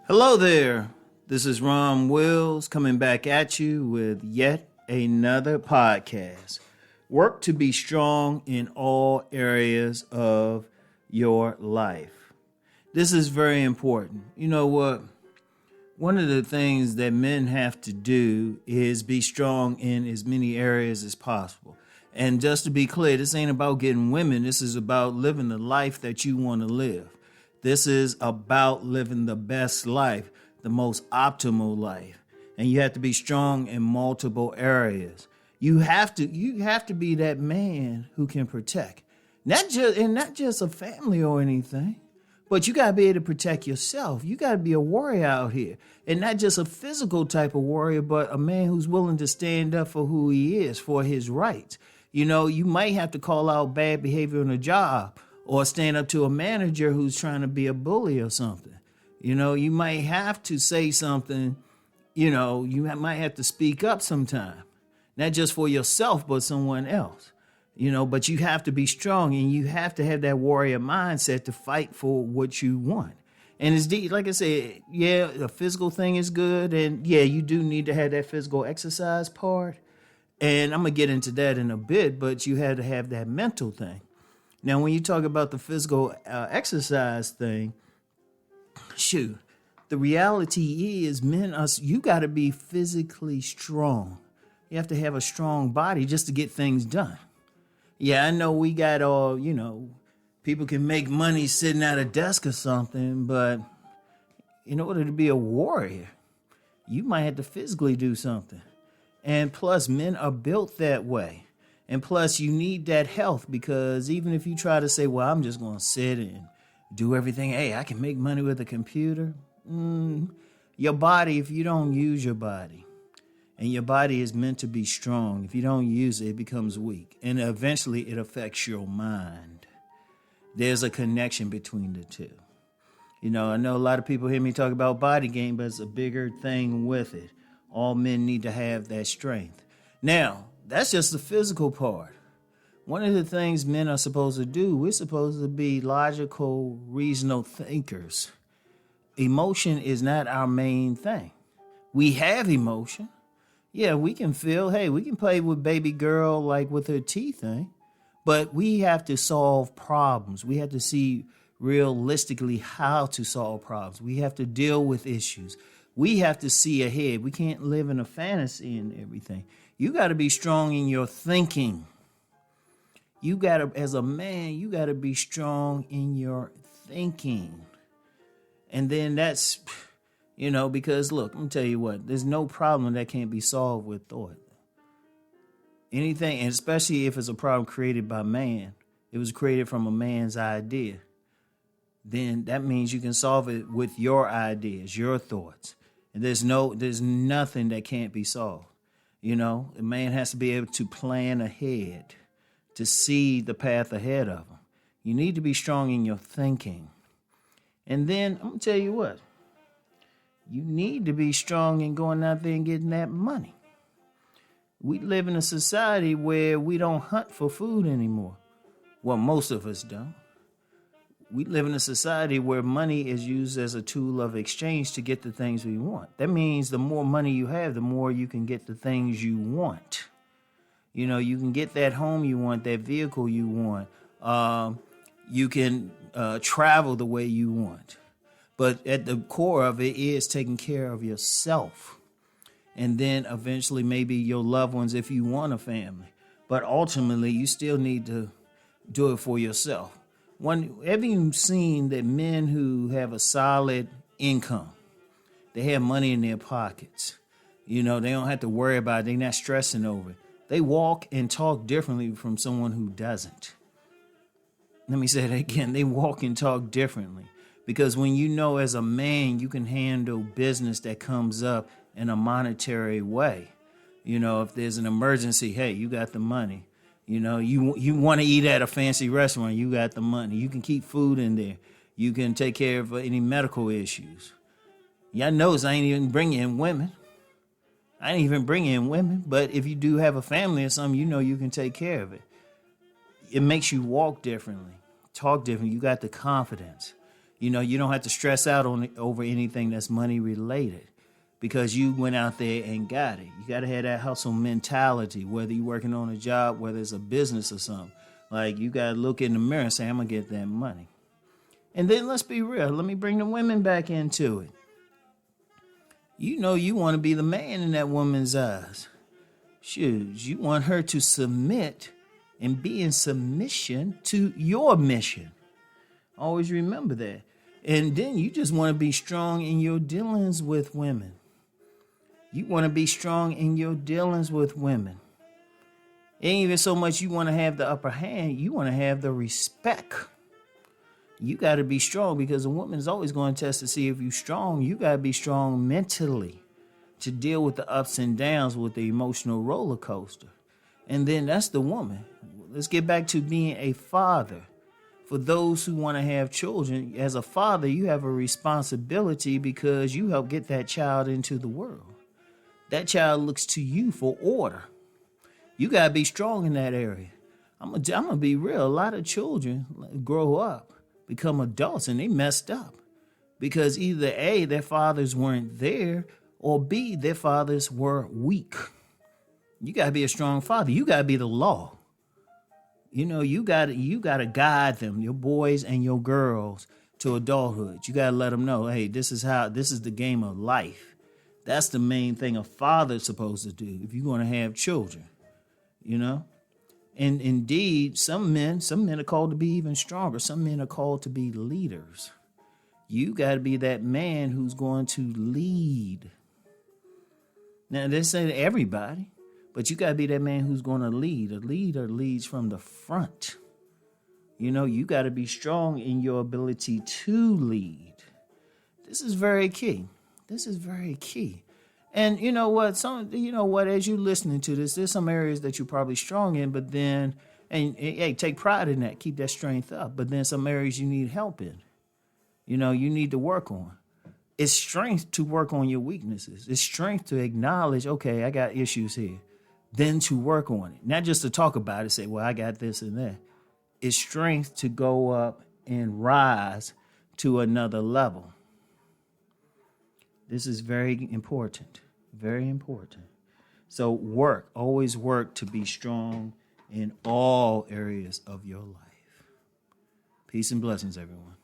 Hello there. This is Rom Wills coming back at you with yet another podcast. Work to be strong in all areas of your life. This is very important. You know what? One of the things that men have to do is be strong in as many areas as possible. And just to be clear, this ain't about getting women. This is about living the life that you want to live. This is about living the best life, the most optimal life. And you have to be strong in multiple areas. You have to be that man who can protect. Not just a family or anything, but you got to be able to protect yourself. You got to be a warrior out here. And not just a physical type of warrior, but a man who's willing to stand up for who he is, for his rights. You know, you might have to call out bad behavior on a job or stand up to a manager who's trying to be a bully or something. You know, you might have to say something, you might have to speak up sometime. Not just for yourself, but someone else. But you have to be strong and you have to have that warrior mindset to fight for what you want. And it's deep, like I said, yeah, the physical thing is good. And yeah, you do need to have that physical exercise part. And I'm going to get into that in a bit, but you had to have that mental thing. Now, when you talk about the physical exercise thing, the reality is you got to be physically strong. You have to have a strong body just to get things done. Yeah, I know we got all, people can make money sitting at a desk or something, but in order to be a warrior, you might have to physically do something. And plus, men are built that way. And plus, you need that health because even if you try to say, well, I'm just going to sit and do everything. Hey, I can make money with a computer. Your body, if you don't use your body, and your body is meant to be strong, if you don't use it, it becomes weak. And eventually, it affects your mind. There's a connection between the two. I know a lot of people hear me talk about body game, but it's a bigger thing with it. All men need to have that strength. Now, that's just the physical part. One of the things men are supposed to do, we're supposed to be logical, reasonable thinkers. Emotion is not our main thing. We have emotion. Yeah, we can feel, hey, we can play with baby girl like with her teeth thing. But we have to solve problems. We have to see realistically how to solve problems. We have to deal with issues. We have to see ahead. We can't live in a fantasy and everything. You got to be strong in your thinking. You got to, as a man, you got to be strong in your thinking. And then that's, because look, I'm going to tell you what, there's no problem that can't be solved with thought. Anything, and especially if it's a problem created by man, it was created from a man's idea, then that means you can solve it with your ideas, your thoughts. And there's nothing that can't be solved. A man has to be able to plan ahead, to see the path ahead of him. You need to be strong in your thinking. And then I'm going to tell you what, you need to be strong in going out there and getting that money. We live in a society where we don't hunt for food anymore. Well, most of us don't. We live in a society where money is used as a tool of exchange to get the things we want. That means the more money you have, the more you can get the things you want. You can get that home you want, that vehicle you want. You can travel the way you want. But at the core of it is taking care of yourself. And then eventually maybe your loved ones if you want a family. But ultimately, you still need to do it for yourself. Have you seen that men who have a solid income, they have money in their pockets, they don't have to worry about it, they're not stressing over it. They walk and talk differently from someone who doesn't. Let me say that again. They walk and talk differently because when as a man, you can handle business that comes up in a monetary way. If there's an emergency, hey, you got the money. You want to eat at a fancy restaurant, you got the money. You can keep food in there. You can take care of any medical issues. Y'all knows I ain't even bringing in women. But if you do have a family or something, you can take care of it. It makes you walk differently, talk differently. You got the confidence. You don't have to stress out over anything that's money related because you went out there and got it. You got to have that hustle mentality, whether you're working on a job, whether it's a business or something. Like, you got to look in the mirror and say, I'm going to get that money. And then let's be real. Let me bring the women back into it. You want to be the man in that woman's eyes. Shoot, you want her to submit and be in submission to your mission. Always remember that. And then you just want to be strong in your dealings with women. You want to be strong in your dealings with women. It ain't even so much you want to have the upper hand. You want to have the respect. You got to be strong because a woman is always going to test to see if you're strong. You got to be strong mentally to deal with the ups and downs with the emotional roller coaster. And then that's the woman. Let's get back to being a father. For those who want to have children, as a father, you have a responsibility because you help get that child into the world. That child looks to you for order. You got to be strong in that area. I'm going to be real. A lot of children grow up, become adults, and they messed up. Because either A, their fathers weren't there, or B, their fathers were weak. You got to be a strong father. You got to be the law. You got to guide them, your boys and your girls, to adulthood. You got to let them know, hey, this is the game of life. That's the main thing a father's supposed to do if you're going to have children, And indeed, some men are called to be even stronger. Some men are called to be leaders. You got to be that man who's going to lead. Now, they say to everybody. But you got to be that man who's going to lead. A leader leads from the front. You got to be strong in your ability to lead. This is very key. And you know what? As you're listening to this, there's some areas that you're probably strong in, but then, and hey, take pride in that. Keep that strength up. But then some areas you need help in. You need to work on. It's strength to work on your weaknesses. It's strength to acknowledge, okay, I got issues here. Then to work on it. Not just to talk about it, say, well, I got this and that. It's strength to go up and rise to another level. This is very important. Very important. So always work to be strong in all areas of your life. Peace and blessings, everyone.